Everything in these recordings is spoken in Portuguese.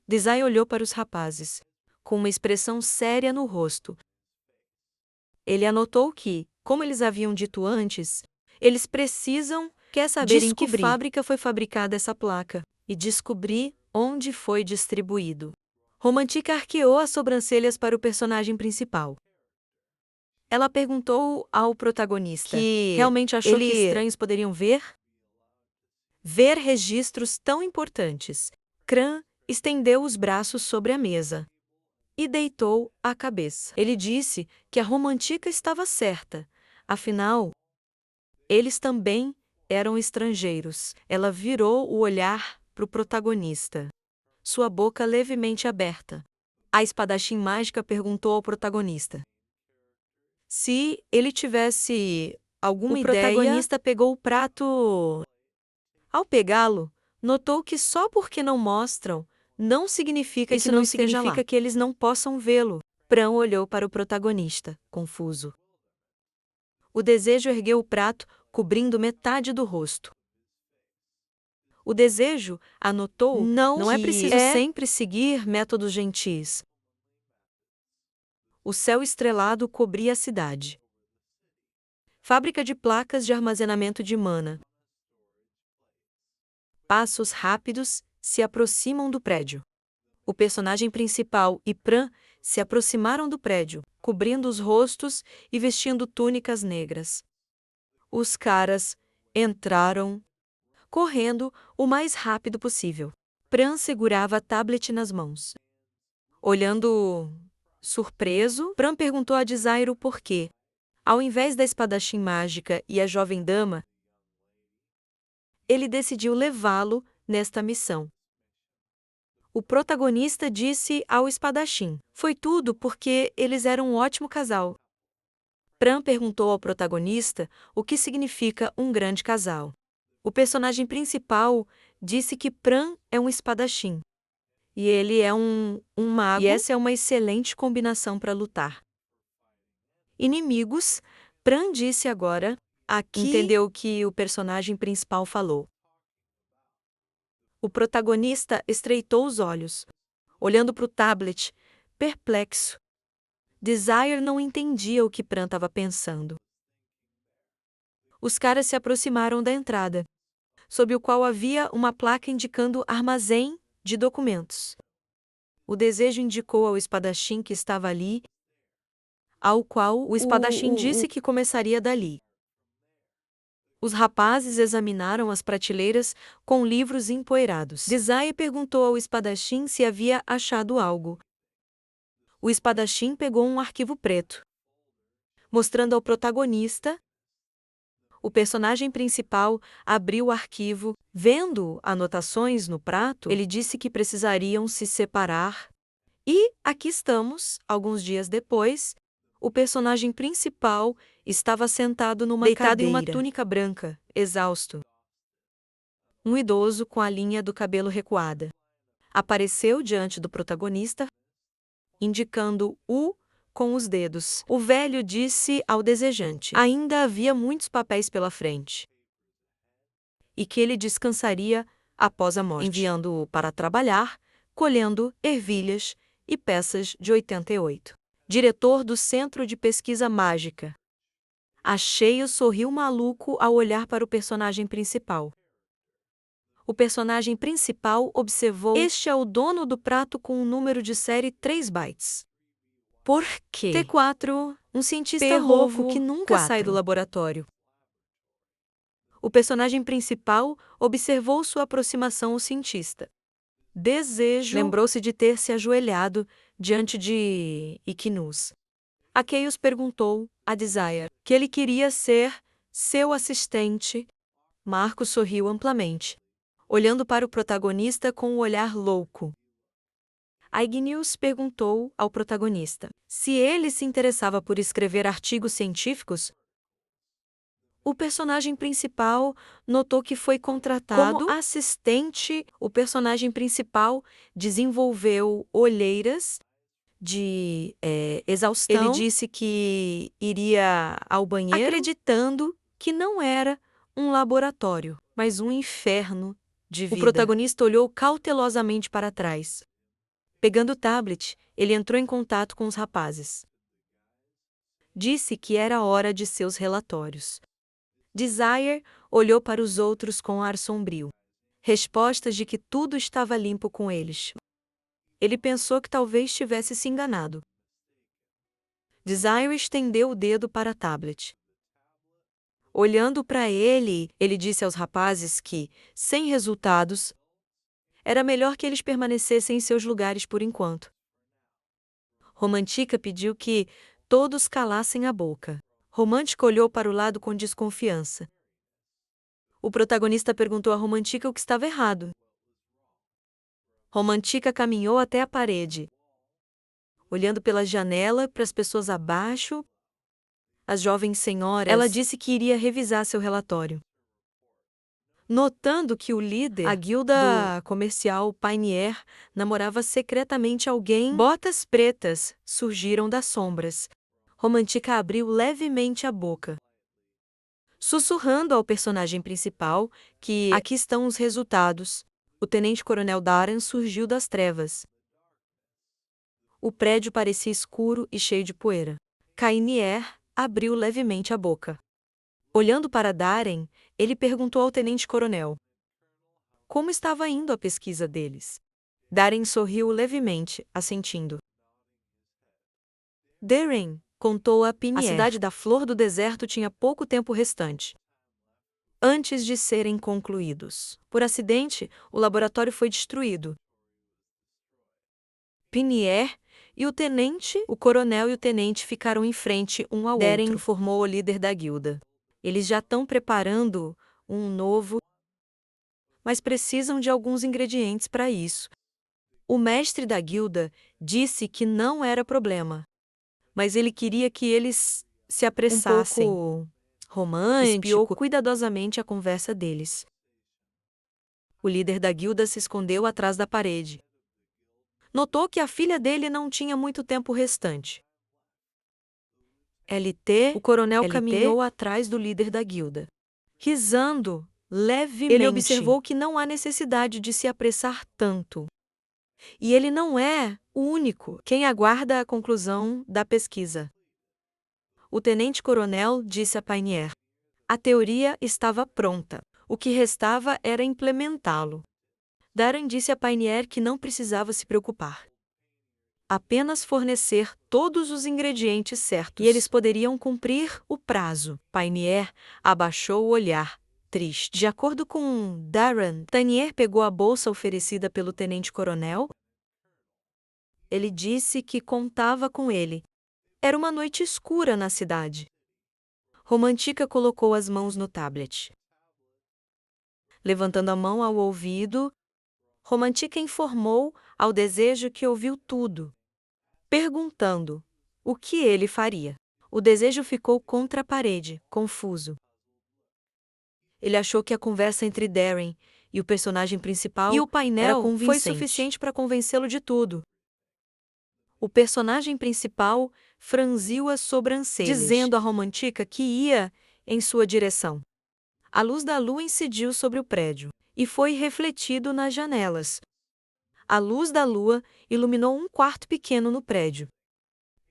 Desai olhou para os rapazes, com uma expressão séria no rosto. Ele anotou que, como eles haviam dito antes, eles precisam saber em que fábrica foi fabricada essa placa e descobrir onde foi distribuído. Romantica arqueou as sobrancelhas para o personagem principal. Ela perguntou ao protagonista que realmente achou que estranhos poderiam ver registros tão importantes. Cran estendeu os braços sobre a mesa e deitou a cabeça. Ele disse que a Romantica estava certa. Afinal, eles também eram estrangeiros. Ela virou o olhar para o protagonista, sua boca levemente aberta. A espadachim mágica perguntou ao protagonista se ele tivesse alguma ideia. O protagonista pegou o prato. Ao pegá-lo, notou que só porque não mostram, não significa que não significa que eles não possam vê-lo. Pran olhou para o protagonista, confuso. O desejo ergueu o prato, cobrindo metade do rosto. O desejo anotou: não é preciso sempre seguir métodos gentis. O céu estrelado cobria a cidade. Fábrica de placas de armazenamento de mana. Passos rápidos se aproximam do prédio. O personagem principal e Pran se aproximaram do prédio, cobrindo os rostos e vestindo túnicas negras. Os caras entraram, correndo o mais rápido possível. Pran segurava a tablet nas mãos. Olhando surpreso, Pran perguntou a Desire o porquê. Ao invés da espadachim mágica e a jovem dama, ele decidiu levá-lo nesta missão. O protagonista disse ao espadachim: foi tudo porque eles eram um ótimo casal. Pran perguntou ao protagonista o que significa um grande casal. O personagem principal disse que Pran é um espadachim. E ele é um mago. E essa é uma excelente combinação para lutar. Inimigos, Pran disse agora. Aqui entendeu o que o personagem principal falou. O protagonista estreitou os olhos, olhando para o tablet, perplexo. Desire não entendia o que Pran estava pensando. Os caras se aproximaram da entrada, sob o qual havia uma placa indicando armazém de documentos. O desejo indicou ao espadachim que estava ali, ao qual o espadachim disse que começaria dali. Os rapazes examinaram as prateleiras com livros empoeirados. Desire perguntou ao espadachim se havia achado algo. O espadachim pegou um arquivo preto, mostrando ao protagonista. O personagem principal abriu o arquivo. Vendo anotações no prato, ele disse que precisariam se separar. E aqui estamos, alguns dias depois. O personagem principal estava sentado numa deitado cadeira, em uma túnica branca, exausto. Um idoso com a linha do cabelo recuada apareceu diante do protagonista, indicando o com os dedos. O velho disse ao desejante: ainda havia muitos papéis pela frente e que ele descansaria após a morte, enviando-o para trabalhar, colhendo ervilhas e peças de 88. Diretor do Centro de Pesquisa Mágica. Acheio sorriu maluco ao olhar para o personagem principal. O personagem principal observou: este é o dono do prato com um número de série 3 bytes. Por quê? T4, um cientista louco que nunca sai do laboratório. O personagem principal observou sua aproximação ao cientista. Desejo lembrou-se de ter se ajoelhado diante de Iquinus. Aqueios perguntou a Desire que ele queria ser seu assistente. Marco sorriu amplamente, olhando para o protagonista com um olhar louco. Igneus perguntou ao protagonista se ele se interessava por escrever artigos científicos. O personagem principal notou que foi contratado como assistente. O personagem principal desenvolveu olheiras de exaustão. Ele disse que iria ao banheiro, acreditando que não era um laboratório, mas um inferno de vida. O protagonista olhou cautelosamente para trás. Pegando o tablet, ele entrou em contato com os rapazes. Disse que era hora de seus relatórios. Desire olhou para os outros com ar sombrio. Respostas de que tudo estava limpo com eles. Ele pensou que talvez tivesse se enganado. Desire estendeu o dedo para a tablet. Olhando para ele, ele disse aos rapazes que, sem resultados, era melhor que eles permanecessem em seus lugares por enquanto. Romântica pediu que todos calassem a boca. Romântica olhou para o lado com desconfiança. O protagonista perguntou a Romântica o que estava errado. Romântica caminhou até a parede. Olhando pela janela para as pessoas abaixo, as jovens senhoras, ela disse que iria revisar seu relatório. Notando que o líder, a guilda comercial Pioneer, namorava secretamente alguém, botas pretas surgiram das sombras. Romântica abriu levemente a boca, sussurrando ao personagem principal que aqui estão os resultados. O tenente-coronel Darren surgiu das trevas. O prédio parecia escuro e cheio de poeira. Kainier abriu levemente a boca. Olhando para Darren, ele perguntou ao tenente-coronel como estava indo a pesquisa deles. Darren sorriu levemente, assentindo. Darren contou a Pinier. A cidade da Flor do Deserto tinha pouco tempo restante antes de serem concluídos. Por acidente, o laboratório foi destruído. Pinier e o coronel e o tenente ficaram em frente um ao outro. Darren informou o líder da guilda. Eles já estão preparando um novo, mas precisam de alguns ingredientes para isso. O mestre da guilda disse que não era problema, mas ele queria que eles se apressassem. Um pouco romântico, espiou cuidadosamente a conversa deles. O líder da guilda se escondeu atrás da parede. Notou que a filha dele não tinha muito tempo restante. O coronel caminhou atrás do líder da guilda. Risando levemente, ele observou que não há necessidade de se apressar tanto. E ele não é o único quem aguarda a conclusão da pesquisa. O tenente-coronel disse a Pioneer. A teoria estava pronta. O que restava era implementá-lo. Darren disse a Pioneer que não precisava se preocupar. Apenas fornecer todos os ingredientes certos. E eles poderiam cumprir o prazo. Pioneer abaixou o olhar, triste. De acordo com Darren, Pioneer pegou a bolsa oferecida pelo tenente-coronel. Ele disse que contava com ele. Era uma noite escura na cidade. Romântica colocou as mãos no tablet. Levantando a mão ao ouvido, Romântica informou ao Desejo que ouviu tudo, perguntando o que ele faria. O Desejo ficou contra a parede, confuso. Ele achou que a conversa entre Darren e o personagem principal e o painel foi suficiente para convencê-lo de tudo. O personagem principal franziu as sobrancelhas, dizendo a Romântica que ia em sua direção. A luz da lua incidiu sobre o prédio e foi refletido nas janelas. A luz da lua iluminou um quarto pequeno no prédio.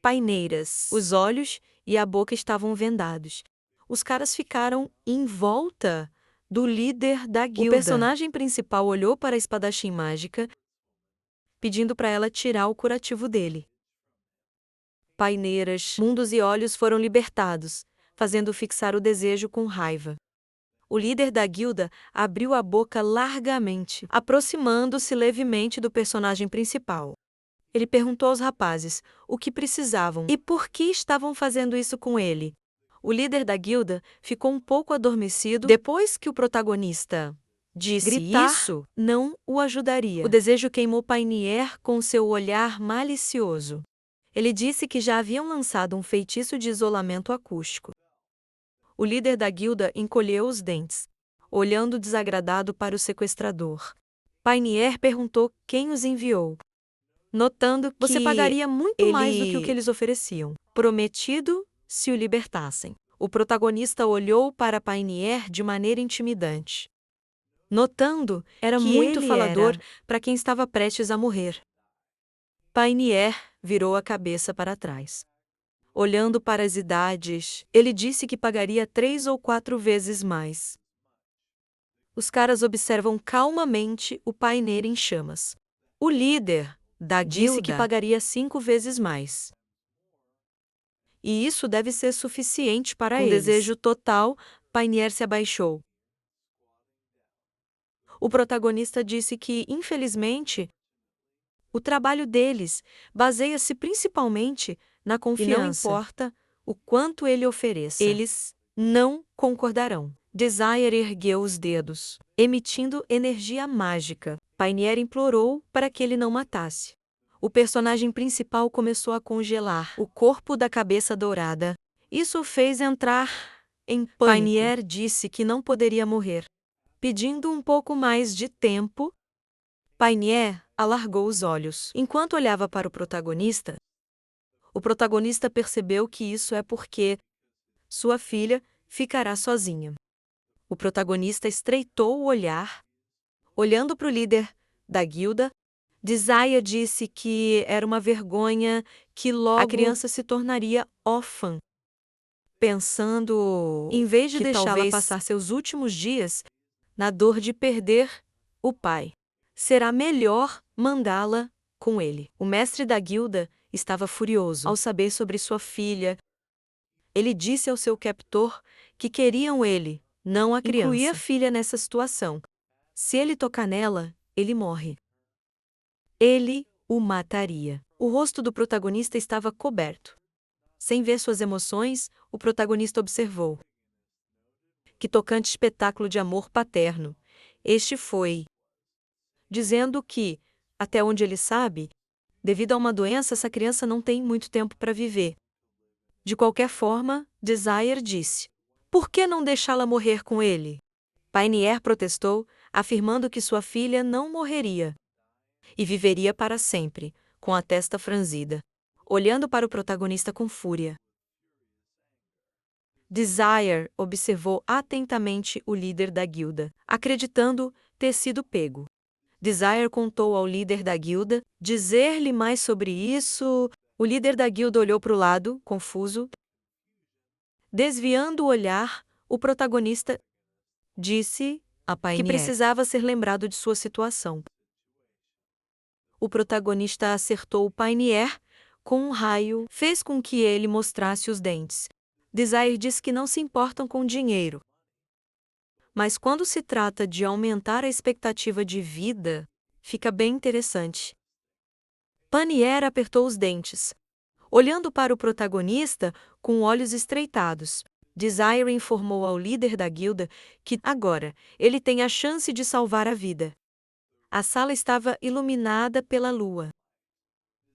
Paineiras, os olhos e a boca estavam vendados. Os caras ficaram em volta do líder da guilda. O personagem principal olhou para a espadachim mágica, pedindo para ela tirar o curativo dele. Paineiras, mundos e olhos foram libertados, fazendo fixar o Desejo com raiva. O líder da guilda abriu a boca largamente, aproximando-se levemente do personagem principal. Ele perguntou aos rapazes o que precisavam e por que estavam fazendo isso com ele. O líder da guilda ficou um pouco adormecido depois que o protagonista disse gritar isso não o ajudaria. O Desejo queimou Pioneer com seu olhar malicioso. Ele disse que já haviam lançado um feitiço de isolamento acústico. O líder da guilda encolheu os dentes, olhando desagradado para o sequestrador. Pioneer perguntou quem os enviou, notando que você pagaria muito mais do que o que eles ofereciam, prometido se o libertassem. O protagonista olhou para Pioneer de maneira intimidante, notando que era muito falador para quem estava prestes a morrer. Painier virou a cabeça para trás. Olhando para as idades, ele disse que pagaria 3 ou 4 vezes mais. Os caras observam calmamente o Painier em chamas. O líder da guilda disse que pagaria 5 vezes mais. E isso deve ser suficiente para eles. Com desejo total, Painier se abaixou. O protagonista disse que, infelizmente, o trabalho deles baseia-se principalmente na confiança. E não importa o quanto ele ofereça, eles não concordarão. Desire ergueu os dedos, emitindo energia mágica. Painier implorou para que ele não matasse. O personagem principal começou a congelar o corpo da cabeça dourada. Isso o fez entrar em pânico. Painier disse que não poderia morrer. Pedindo um pouco mais de tempo, Painier alargou os olhos. Enquanto olhava para o protagonista percebeu que isso é porque sua filha ficará sozinha. O protagonista estreitou o olhar, olhando para o líder da guilda. Desire disse que era uma vergonha que logo a criança se tornaria órfã, pensando em vez de deixá-la passar seus últimos dias na dor de perder o pai, será melhor mandá-la com ele. O mestre da guilda estava furioso ao saber sobre sua filha. Ele disse ao seu captor que queriam ele, não a criança. Incluía a filha nessa situação. Se ele tocar nela, ele morre. Ele o mataria. O rosto do protagonista estava coberto. Sem ver suas emoções, o protagonista observou. Que tocante espetáculo de amor paterno. Este foi. Dizendo que, até onde ele sabe, devido a uma doença, essa criança não tem muito tempo para viver. De qualquer forma, Desire disse: por que não deixá-la morrer com ele? Painier protestou, afirmando que sua filha não morreria e viveria para sempre, com a testa franzida, olhando para o protagonista com fúria. Desire observou atentamente o líder da guilda, acreditando ter sido pego. Desire contou ao líder da guilda dizer-lhe mais sobre isso. O líder da guilda olhou para o lado, confuso. Desviando o olhar, o protagonista disse a Painier que precisava ser lembrado de sua situação. O protagonista acertou o Painier com um raio, fez com que ele mostrasse os dentes. Desire diz que não se importam com dinheiro. Mas quando se trata de aumentar a expectativa de vida, fica bem interessante. Painier apertou os dentes, olhando para o protagonista com olhos estreitados. Desire informou ao líder da guilda que, agora, ele tem a chance de salvar a vida. A sala estava iluminada pela lua.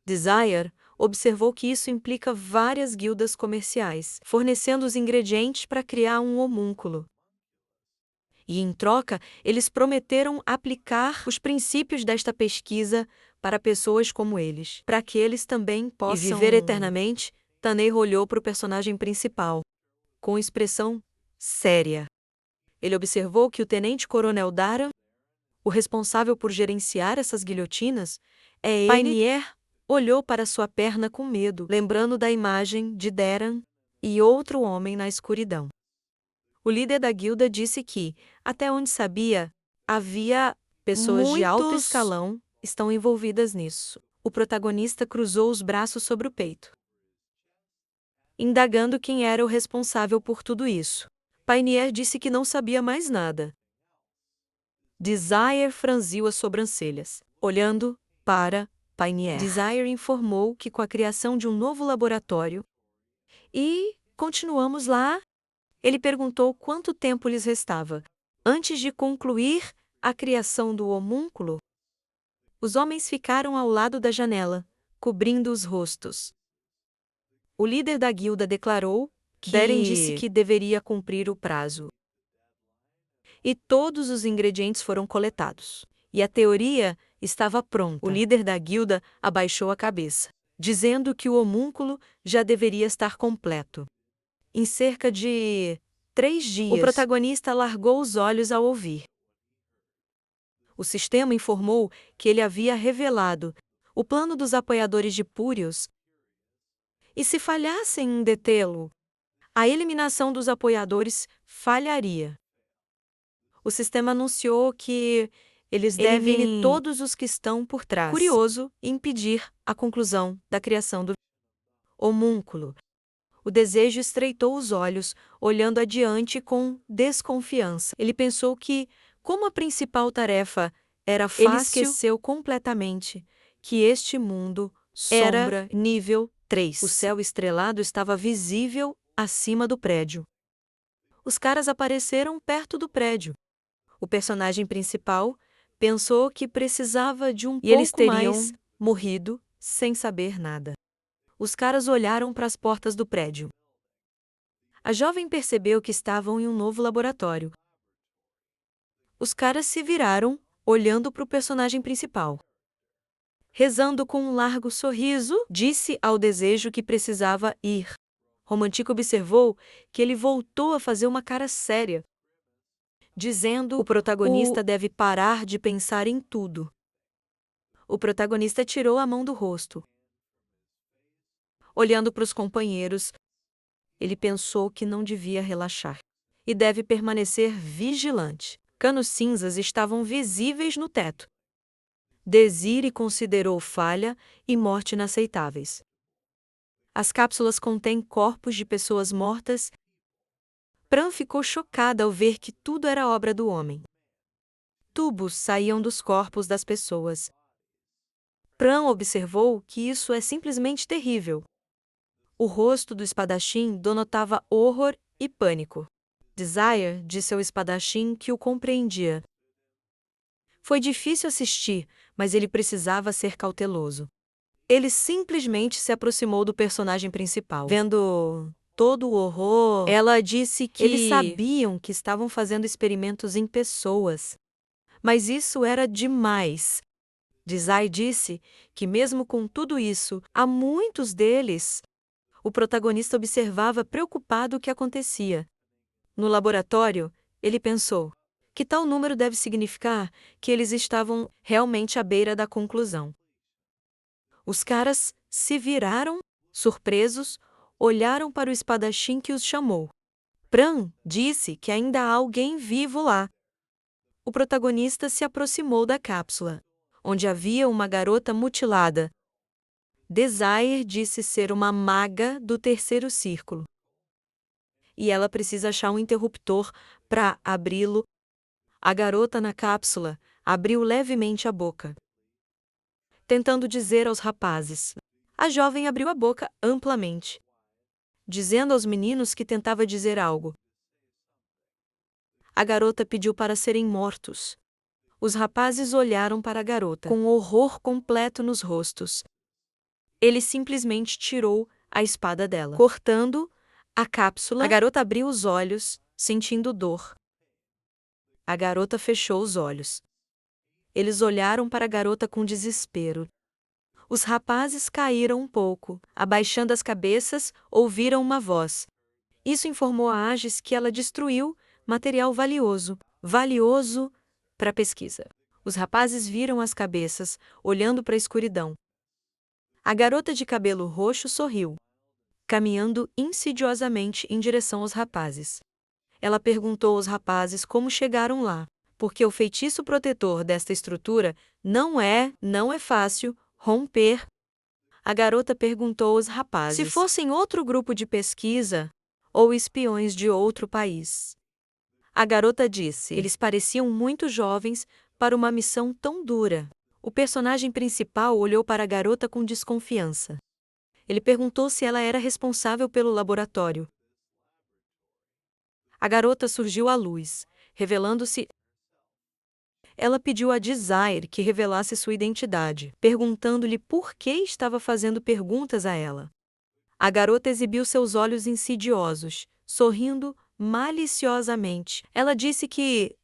Desire observou que isso implica várias guildas comerciais, fornecendo os ingredientes para criar um homúnculo. E, em troca, eles prometeram aplicar os princípios desta pesquisa para pessoas como eles, para que eles também possam viver eternamente. Tanner olhou para o personagem principal, com expressão séria. Ele observou que o tenente-coronel Daran, o responsável por gerenciar essas guilhotinas, é ele. Painier olhou para sua perna com medo, lembrando da imagem de Daran e outro homem na escuridão. O líder da guilda disse que, até onde sabia, havia pessoas de alto escalão estão envolvidas nisso. O protagonista cruzou os braços sobre o peito, indagando quem era o responsável por tudo isso. Painier disse que não sabia mais nada. Desire franziu as sobrancelhas, olhando para Painier. Desire informou que com a criação de um novo laboratório. E continuamos lá. Ele perguntou quanto tempo lhes restava antes de concluir a criação do homúnculo. Os homens ficaram ao lado da janela, cobrindo os rostos. O líder da guilda declarou que Deren disse que deveria cumprir o prazo. E todos os ingredientes foram coletados. E a teoria estava pronta. O líder da guilda abaixou a cabeça, dizendo que o homúnculo já deveria estar completo. Em cerca de 3 dias, o protagonista largou os olhos ao ouvir. O sistema informou que ele havia revelado o plano dos apoiadores de Púrios. E se falhassem em detê-lo, a eliminação dos apoiadores falharia. O sistema anunciou que eles devem Elimine todos os que estão por trás. Curioso, impedir a conclusão da criação do homúnculo. O desejo estreitou os olhos, olhando adiante com desconfiança. Ele pensou que, como a principal tarefa era fácil, ele esqueceu completamente que este mundo era nível 3. O céu estrelado estava visível acima do prédio. Os caras apareceram perto do prédio. O personagem principal pensou que precisava de um pouco mais. E eles teriam morrido sem saber nada. Os caras olharam para as portas do prédio. A jovem percebeu que estavam em um novo laboratório. Os caras se viraram, olhando para o personagem principal. Rezando com um largo sorriso, disse ao desejo que precisava ir. Romantico observou que ele voltou a fazer uma cara séria, dizendo: o protagonista deve parar de pensar em tudo. O protagonista tirou a mão do rosto. Olhando para os companheiros, ele pensou que não devia relaxar e deve permanecer vigilante. Canos cinzas estavam visíveis no teto. Desire considerou falha e morte inaceitáveis. As cápsulas contêm corpos de pessoas mortas. Pran ficou chocada ao ver que tudo era obra do homem. Tubos saíam dos corpos das pessoas. Pran observou que isso é simplesmente terrível. O rosto do espadachim denotava horror e pânico. Desire disse ao espadachim que o compreendia. Foi difícil assistir, mas ele precisava ser cauteloso. Ele simplesmente se aproximou do personagem principal. Vendo todo o horror, ela disse que eles sabiam que estavam fazendo experimentos em pessoas. Mas isso era demais. Desire disse que, mesmo com tudo isso, há muitos deles. O protagonista observava preocupado o que acontecia. No laboratório, ele pensou: que tal número deve significar que eles estavam realmente à beira da conclusão? Os caras se viraram, surpresos, olharam para o espadachim que os chamou. Pran disse que ainda há alguém vivo lá. O protagonista se aproximou da cápsula, onde havia uma garota mutilada. Desire disse ser uma maga do terceiro círculo. E ela precisa achar um interruptor para abri-lo. A garota na cápsula abriu levemente a boca, tentando dizer aos rapazes. A jovem abriu a boca amplamente, dizendo aos meninos que tentava dizer algo. A garota pediu para serem mortos. Os rapazes olharam para a garota com horror completo nos rostos. Ele simplesmente tirou a espada dela, cortando a cápsula. A garota abriu os olhos, sentindo dor. A garota fechou os olhos. Eles olharam para a garota com desespero. Os rapazes caíram um pouco. Abaixando as cabeças, ouviram uma voz. Isso informou a Agis que ela destruiu material valioso para a pesquisa. Os rapazes viram as cabeças, olhando para a escuridão. A garota de cabelo roxo sorriu, caminhando insidiosamente em direção aos rapazes. Ela perguntou aos rapazes como chegaram lá, porque o feitiço protetor desta estrutura não é fácil romper. A garota perguntou aos rapazes se fossem outro grupo de pesquisa ou espiões de outro país. A garota disse: eles pareciam muito jovens para uma missão tão dura. O personagem principal olhou para a garota com desconfiança. Ele perguntou se ela era responsável pelo laboratório. A garota surgiu à luz, revelando-se. Ela pediu a Desire que revelasse sua identidade, perguntando-lhe por que estava fazendo perguntas a ela. A garota exibiu seus olhos insidiosos, sorrindo maliciosamente. Ela disse que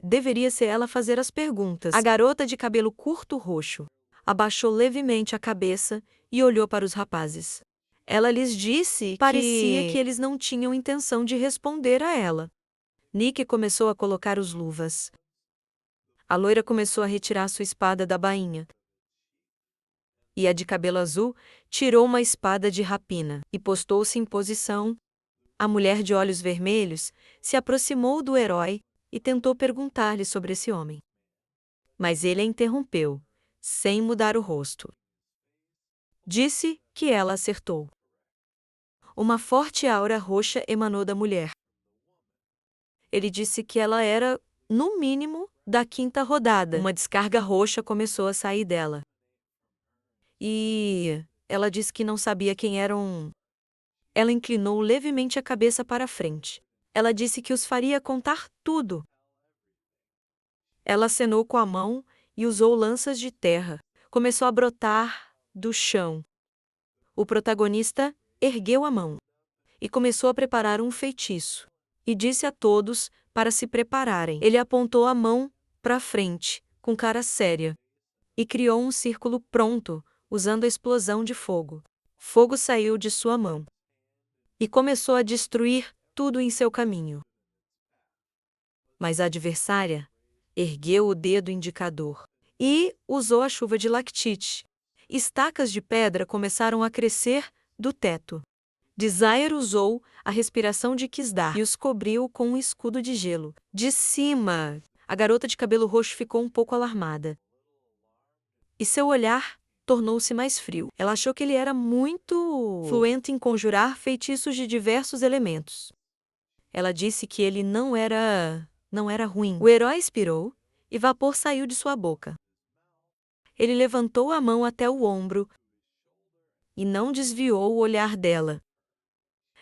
deveria ser ela fazer as perguntas. A garota de cabelo curto roxo abaixou levemente a cabeça e olhou para os rapazes. Ela lhes disse parecia que eles não tinham intenção de responder a ela. Nick começou a colocar os luvas. A loira começou a retirar sua espada da bainha. e a de cabelo azul tirou uma espada de rapina e postou-se em posição. A mulher de olhos vermelhos se aproximou do herói e tentou perguntar-lhe sobre esse homem. Mas ele a interrompeu, sem mudar o rosto. Disse que ela acertou. Uma forte aura roxa emanou da mulher. Ele disse que ela era, no mínimo, da 5ª rodada. Uma descarga roxa começou a sair dela. E ela disse que não sabia quem eram. Ela inclinou levemente a cabeça para a frente. Ela disse que os faria contar tudo. Ela acenou com a mão e usou lanças de terra. Começou a brotar do chão. O protagonista ergueu a mão e começou a preparar um feitiço. E disse a todos para se prepararem. Ele apontou a mão para frente, com cara séria, e criou um círculo pronto, usando a explosão de fogo. Fogo saiu de sua mão e começou a destruir tudo em seu caminho. Mas a adversária ergueu o dedo indicador e usou a chuva de lactite. Estacas de pedra começaram a crescer do teto. Desire usou a respiração de Kisdar e os cobriu com um escudo de gelo. De cima, a garota de cabelo roxo ficou um pouco alarmada. E seu olhar tornou-se mais frio. Ela achou que ele era muito fluente em conjurar feitiços de diversos elementos. Ela disse que ele não era ruim. O herói expirou e vapor saiu de sua boca. Ele levantou a mão até o ombro e não desviou o olhar dela.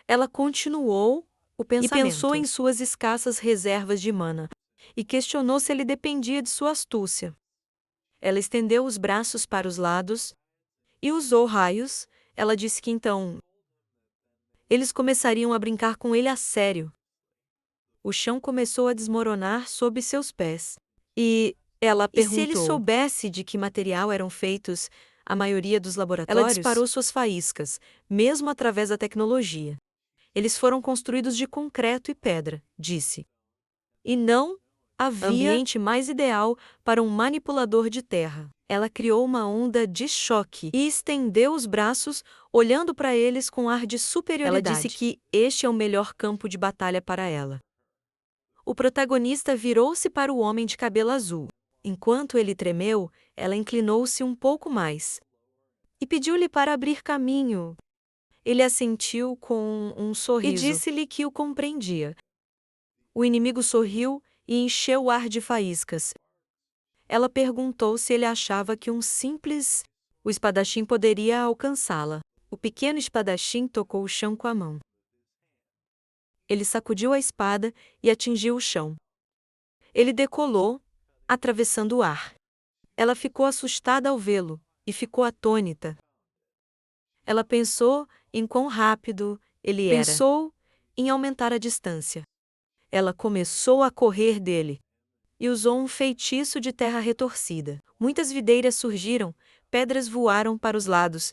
Ela continuou o pensamento e pensou em suas escassas reservas de mana e questionou se ele dependia de sua astúcia. Ela estendeu os braços para os lados e usou raios. Ela disse que então eles começariam a brincar com ele a sério. O chão começou a desmoronar sob seus pés. E ela perguntou: e se ele soubesse de que material eram feitos a maioria dos laboratórios? Ela disparou suas faíscas, mesmo através da tecnologia. Eles foram construídos de concreto e pedra, disse. E não havia ambiente mais ideal para um manipulador de terra. Ela criou uma onda de choque e estendeu os braços, olhando para eles com ar de superioridade. Ela disse que este é o melhor campo de batalha para ela. O protagonista virou-se para o homem de cabelo azul. Enquanto ele tremeu, ela inclinou-se um pouco mais e pediu-lhe para abrir caminho. Ele assentiu com um sorriso e disse-lhe que o compreendia. O inimigo sorriu e encheu o ar de faíscas. Ela perguntou se ele achava que o espadachim poderia alcançá-la. O pequeno espadachim tocou o chão com a mão. Ele sacudiu a espada e atingiu o chão. Ele decolou, atravessando o ar. Ela ficou assustada ao vê-lo e ficou atônita. Ela pensou em quão rápido ele era. Pensou em aumentar a distância. Ela começou a correr dele e usou um feitiço de terra retorcida. Muitas videiras surgiram, pedras voaram para os lados.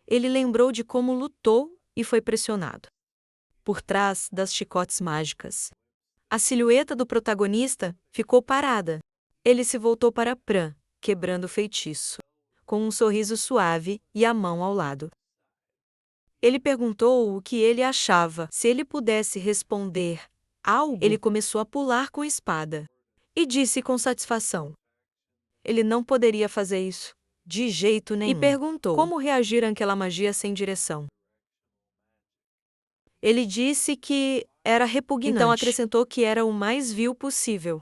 Ele lembrou de como lutou e foi pressionado. Por trás das chicotes mágicas, a silhueta do protagonista ficou parada. Ele se voltou para Pran, quebrando o feitiço, com um sorriso suave e a mão ao lado. Ele perguntou o que ele achava. Se ele pudesse responder algo, ele começou a pular com a espada e disse com satisfação: ele não poderia fazer isso, de jeito nenhum. E perguntou como reagir àquela magia sem direção. Ele disse que era repugnante. Então acrescentou que era o mais vil possível.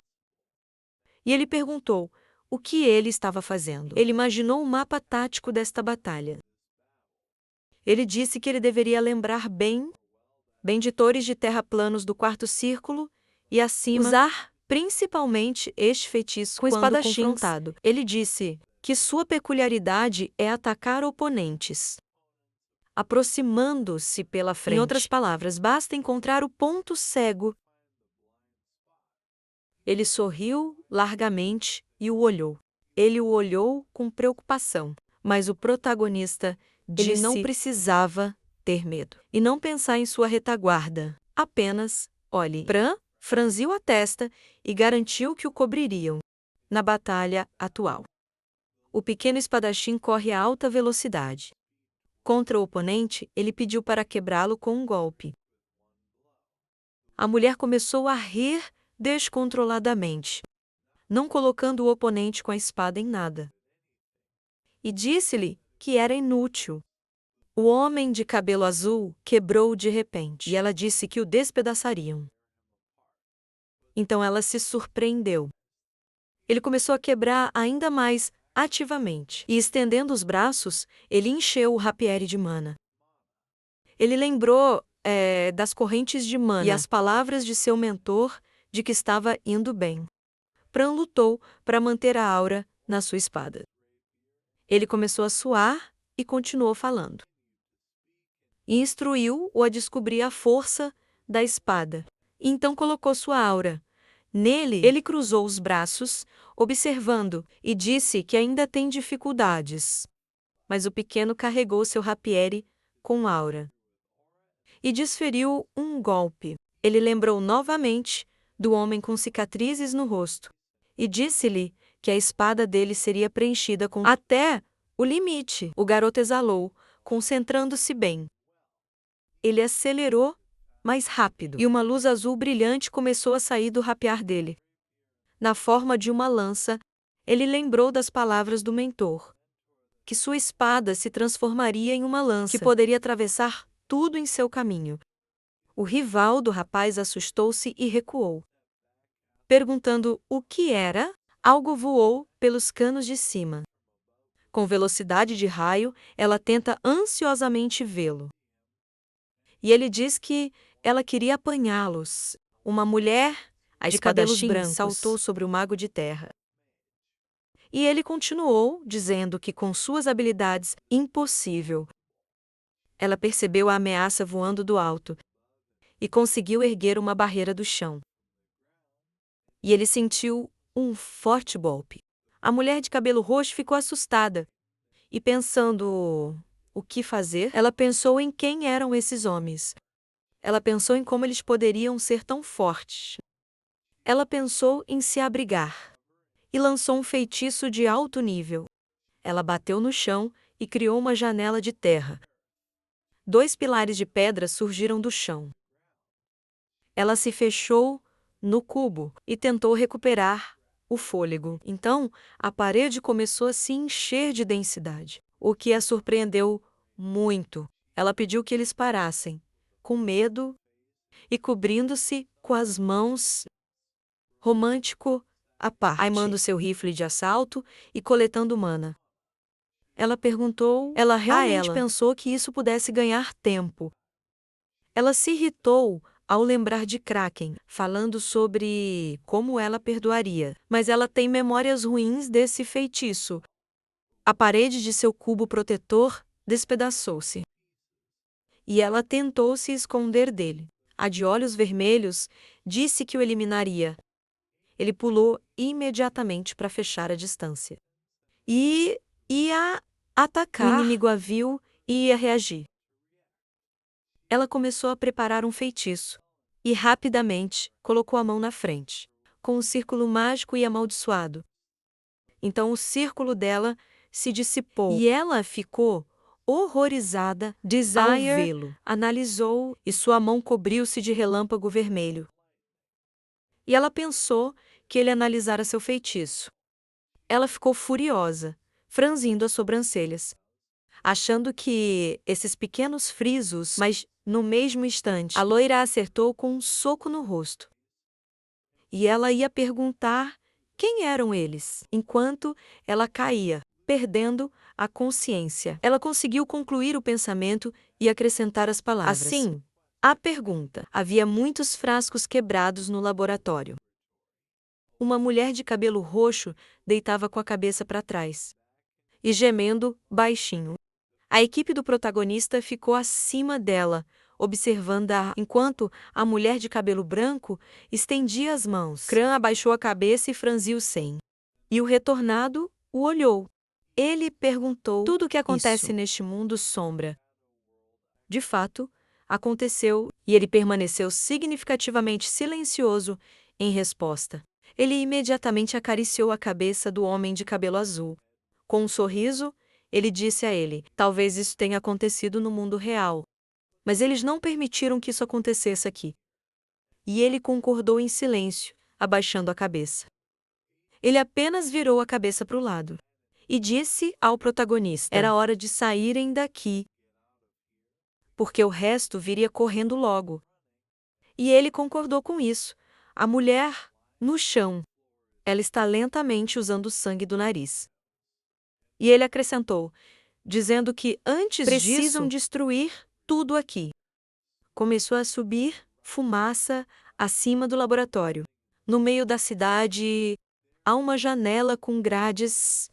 E ele perguntou o que ele estava fazendo. Ele imaginou um mapa tático desta batalha. Ele disse que ele deveria lembrar bem de torres de terra planos do quarto círculo e acima usar principalmente este feitiço com espadachins confrontado. Ele disse que sua peculiaridade é atacar oponentes, aproximando-se pela frente. Em outras palavras, basta encontrar o ponto cego. Ele sorriu largamente e o olhou. Ele o olhou com preocupação, mas o protagonista disse ele não precisava ter medo e não pensar em sua retaguarda. Apenas olhe. Pran franziu a testa e garantiu que o cobririam na batalha atual. o pequeno espadachim corre a alta velocidade. Contra o oponente, ele pediu para quebrá-lo com um golpe. A mulher começou a rir descontroladamente, não colocando o oponente com a espada em nada. E disse-lhe que era inútil. O homem de cabelo azul quebrou de repente, e ela disse que o despedaçariam. Então ela se surpreendeu. Ele começou a quebrar ainda mais ativamente, e estendendo os braços, ele encheu o rapiere de mana. Ele lembrou das correntes de mana e as palavras de seu mentor de que estava indo bem. Pran lutou para manter a aura na sua espada. Ele começou a suar e continuou falando. E instruiu-o a descobrir a força da espada. Então colocou sua aura. Nele, ele cruzou os braços, observando, e disse que ainda tem dificuldades. Mas o pequeno carregou seu rapiere com aura. E desferiu um golpe. Ele lembrou novamente do homem com cicatrizes no rosto. E disse-lhe que a espada dele seria preenchida com até o limite. O garoto exalou, concentrando-se bem. Ele acelerou mais rápido, e uma luz azul brilhante começou a sair do rapiar dele. Na forma de uma lança, ele lembrou das palavras do mentor, que sua espada se transformaria em uma lança que poderia atravessar tudo em seu caminho. O rival do rapaz assustou-se e recuou. Perguntando o que era, algo voou pelos canos de cima. Com velocidade de raio, ela tenta ansiosamente vê-lo. E ele diz que ela queria apanhá-los. Uma mulher de cabelos brancos saltou sobre o mago de terra. E ele continuou, dizendo que com suas habilidades, impossível. Ela percebeu a ameaça voando do alto e conseguiu erguer uma barreira do chão. E ele sentiu um forte golpe. A mulher de cabelo roxo ficou assustada e, pensando o que fazer, ela pensou em quem eram esses homens. Ela pensou em como eles poderiam ser tão fortes. Ela pensou em se abrigar e lançou um feitiço de alto nível. Ela bateu no chão e criou uma janela de terra. 2 pilares de pedra surgiram do chão. Ela se fechou no cubo e tentou recuperar o fôlego. Então, a parede começou a se encher de densidade, o que a surpreendeu muito. Ela pediu que eles parassem, com medo e cobrindo-se com as mãos, romântico à parte, aimando seu rifle de assalto e coletando mana. Ela perguntou, ela realmente pensou que isso pudesse ganhar tempo. Ela se irritou ao lembrar de Kraken, falando sobre como ela perdoaria. Mas ela tem memórias ruins desse feitiço. A parede de seu cubo protetor despedaçou-se. E ela tentou se esconder dele. A de olhos vermelhos disse que o eliminaria. Ele pulou imediatamente para fechar a distância. E ia atacar. O inimigo a viu e ia reagir. Ela começou a preparar um feitiço e, rapidamente, colocou a mão na frente, com um círculo mágico e amaldiçoado. Então o círculo dela se dissipou e ela ficou horrorizada. Desire ao vê-lo, analisou e sua mão cobriu-se de relâmpago vermelho. E ela pensou que ele analisara seu feitiço. Ela ficou furiosa, franzindo as sobrancelhas, achando que esses pequenos frisos, mas no mesmo instante, a loira a acertou com um soco no rosto. E ela ia perguntar quem eram eles, enquanto ela caía, perdendo a consciência. Ela conseguiu concluir o pensamento e acrescentar as palavras. Assim, a pergunta. Havia muitos frascos quebrados no laboratório. Uma mulher de cabelo roxo deitava com a cabeça para trás e gemendo baixinho. A equipe do protagonista ficou acima dela, observando-a, enquanto a mulher de cabelo branco estendia as mãos. Kran abaixou a cabeça e franziu o sem. E o retornado o olhou. Ele perguntou: tudo o que acontece neste mundo sombra. De fato, aconteceu, e ele permaneceu significativamente silencioso em resposta. Ele imediatamente acariciou a cabeça do homem de cabelo azul, Com um sorriso, ele disse a ele: talvez isso tenha acontecido no mundo real. Mas eles não permitiram que isso acontecesse aqui. E ele concordou em silêncio, abaixando a cabeça. Ele apenas virou a cabeça para o lado. E disse ao protagonista: era hora de saírem daqui, porque o resto viria correndo logo. E ele concordou com isso. A mulher, no chão. Ela está lentamente usando o sangue do nariz. E ele acrescentou, dizendo que antes precisam destruir tudo aqui. Começou a subir fumaça acima do laboratório. No meio da cidade, há uma janela com grades.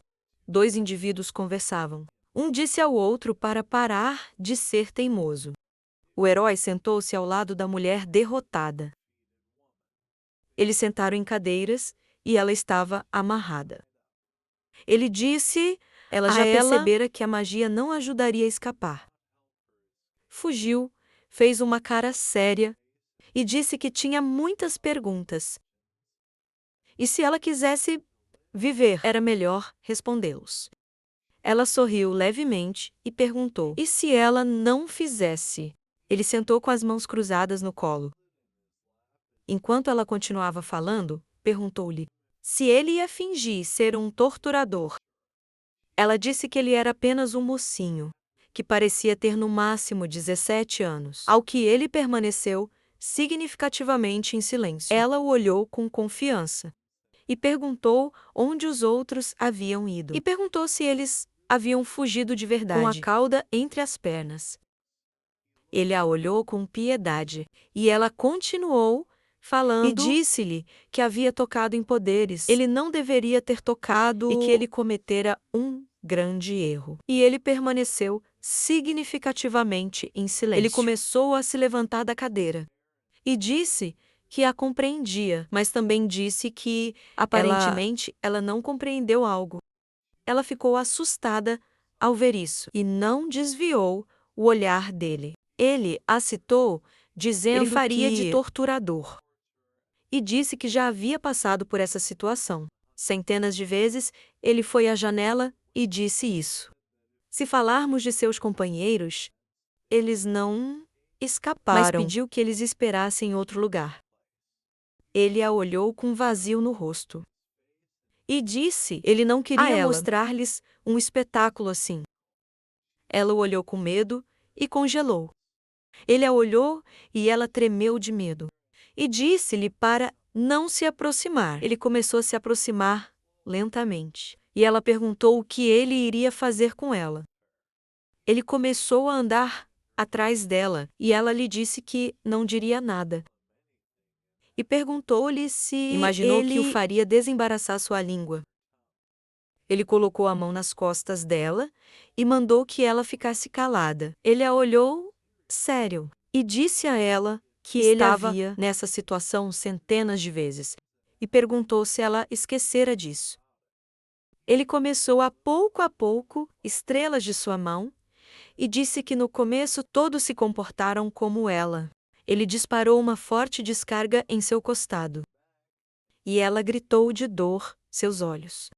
2 indivíduos conversavam. Um disse ao outro para parar de ser teimoso. O herói sentou-se ao lado da mulher derrotada. Eles sentaram em cadeiras e ela estava amarrada. Ele disse, ela já percebera que a magia não ajudaria a escapar. Fugiu, fez uma cara séria e disse que tinha muitas perguntas. E se ela quisesse viver, era melhor respondê-los. Ela sorriu levemente e perguntou: e se ela não fizesse? Ele sentou com as mãos cruzadas no colo. Enquanto ela continuava falando, perguntou-lhe se ele ia fingir ser um torturador. Ela disse que ele era apenas um mocinho, que parecia ter no máximo 17 anos, ao que ele permaneceu significativamente em silêncio. Ela o olhou com confiança e perguntou onde os outros haviam ido. E perguntou se eles haviam fugido de verdade, com a cauda entre as pernas. Ele a olhou com piedade, e ela continuou falando e disse-lhe que havia tocado em poderes. Ele não deveria ter tocado e que ele cometera um grande erro. E ele permaneceu significativamente em silêncio. Ele começou a se levantar da cadeira e disse que a compreendia, mas também disse que, aparentemente, ela não compreendeu algo. Ela ficou assustada ao ver isso e não desviou o olhar dele. Ele a citou, dizendo que faria de torturador. E disse que já havia passado por essa situação. Centenas de vezes, ele foi à janela e disse isso. Se falarmos de seus companheiros, eles não escaparam, mas pediu que eles esperassem em outro lugar. Ele a olhou com vazio no rosto. E disse, ele não queria mostrar-lhes um espetáculo assim. Ela o olhou com medo e congelou. Ele a olhou e ela tremeu de medo. E disse-lhe para não se aproximar. Ele começou a se aproximar lentamente. E ela perguntou o que ele iria fazer com ela. Ele começou a andar atrás dela e ela lhe disse que não diria nada. E perguntou-lhe se imaginou que o faria desembaraçar sua língua. Ele colocou a mão nas costas dela e mandou que ela ficasse calada. Ele a olhou sério e disse a ela que ele havia nessa situação centenas de vezes e perguntou se ela esquecera disso. Ele começou a pouco estrelas de sua mão e disse que no começo todos se comportaram como ela. Ele disparou uma forte descarga em seu costado. E ela gritou de dor, seus olhos